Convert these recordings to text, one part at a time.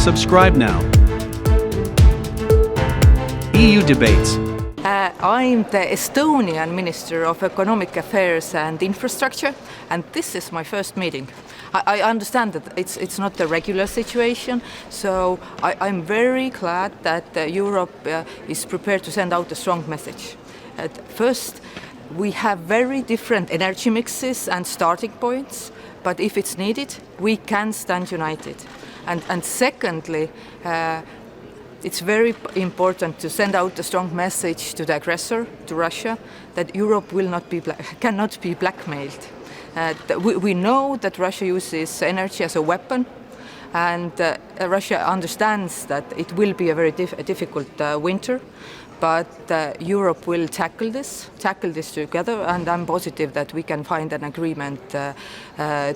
Subscribe now. EU Debates. I'm the Estonian Minister of Economic Affairs and Infrastructure, and this is my first meeting. I understand that it's not the regular situation, so I'm very glad that Europe is prepared to send out a strong message. First, we have very different energy mixes and starting points, but if it's needed, we can stand united. And secondly, it's very important to send out a strong message to the aggressor, to Russia, that Europe cannot be blackmailed. We know that Russia uses energy as a weapon, and Russia understands that it will be a very difficult winter, but Europe will tackle this together, and I'm positive that we can find an agreement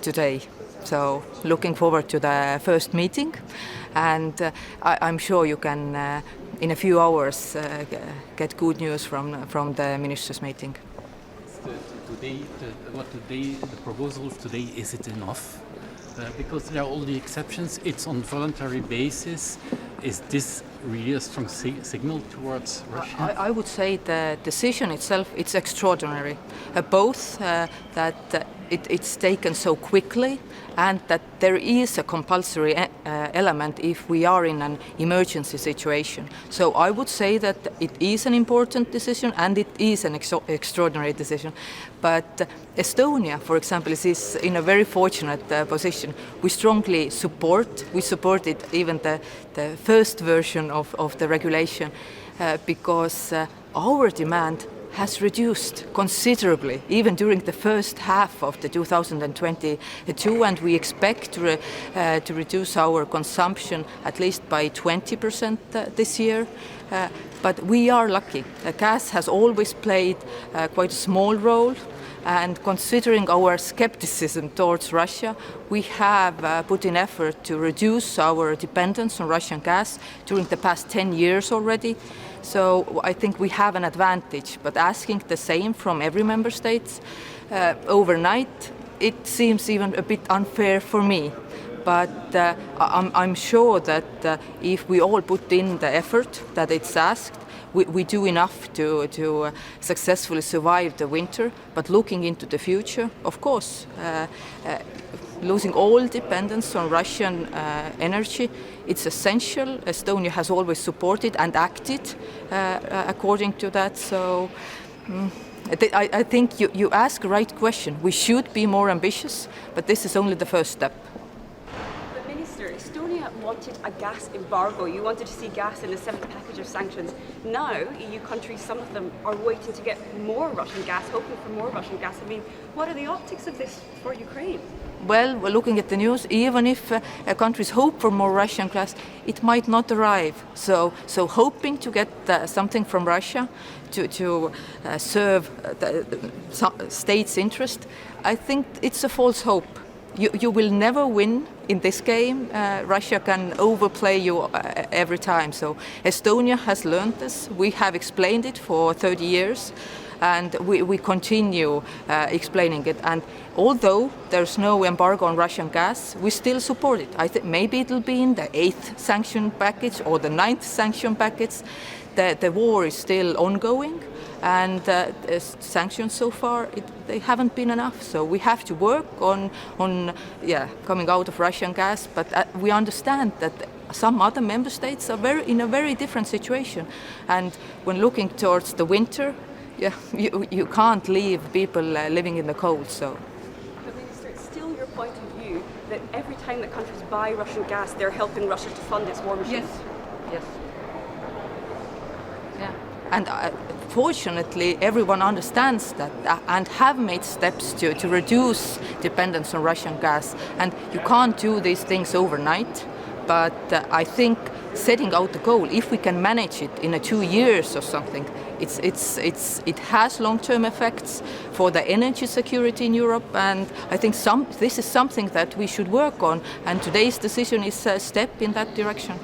today. So looking forward to the first meeting, and I'm sure you can, in a few hours, get good news from the ministers' meeting. The proposal of today, is it enough? Because there are all the exceptions, it's on voluntary basis. Is this really a strong signal towards Russia? I would say the decision itself, it's extraordinary. Both that it's taken so quickly, and that there is a compulsory element if we are in an emergency situation. So I would say that it is an important decision and it is an extraordinary decision. But Estonia, for example, is in a very fortunate position. We strongly supported even the first version of the regulation because our demand has reduced considerably, even during the first half of the 2022, and we expect to reduce our consumption at least by 20% this year. But we are lucky. Gas has always played quite a small role, and considering our skepticism towards Russia, we have put in effort to reduce our dependence on Russian gas during the past 10 years already. So I think we have an advantage, but asking the same from every member state overnight, it seems even a bit unfair for me. But I'm sure that if we all put in the effort that it's asked, we do enough to successfully survive the winter. But looking into the future, of course, losing all dependence on Russian energy, it's essential. Estonia has always supported and acted according to that. So I think you ask the right question. We should be more ambitious, but this is only the first step. But Minister, Estonia wanted a gas embargo. You wanted to see gas in the 7th package of sanctions. Now, EU countries, some of them, are waiting to get more Russian gas, hoping for more Russian gas. I mean, what are the optics of this for Ukraine? Well, we're looking at the news, even if countries hope for more Russian gas, it might not arrive. So hoping to get something from Russia to serve the state's interest, I think it's a false hope. You will never win in this game. Russia can overplay you every time. So Estonia has learned this. We have explained it for 30 years. And we continue explaining it. And although there's no embargo on Russian gas, we still support it. I think maybe it'll be in the 8th sanction package or the 9th sanction package. The war is still ongoing, and sanctions so far, they haven't been enough. So we have to work on coming out of Russian gas. But we understand that some other member states are in a very different situation. And when looking towards the winter, you can't leave people living in the cold. So. But Minister, it's still your point of view that every time that countries buy Russian gas, they're helping Russia to fund its war machine? Yes. Yeah. And fortunately, everyone understands that and have made steps to reduce dependence on Russian gas. And you can't do these things overnight. But I think setting out the goal, if we can manage it in 2 years or something, it has long-term effects for the energy security in Europe, and I think this is something that we should work on, and today's decision is a step in that direction.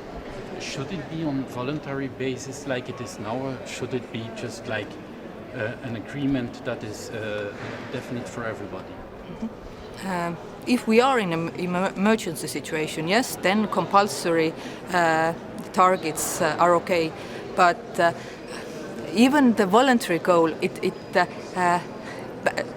Should it be on voluntary basis like it is now, or should it be just like an agreement that is definite for everybody? if we are in an emergency situation, yes, then compulsory targets are okay. But even the voluntary goal, it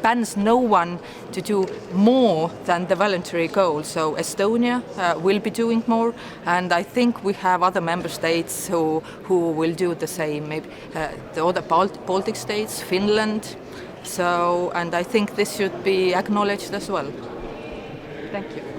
bans no one to do more than the voluntary goal. So Estonia will be doing more, and I think we have other member states who will do the same. Maybe the other Baltic states, Finland. So, and I think this should be acknowledged as well. Thank you.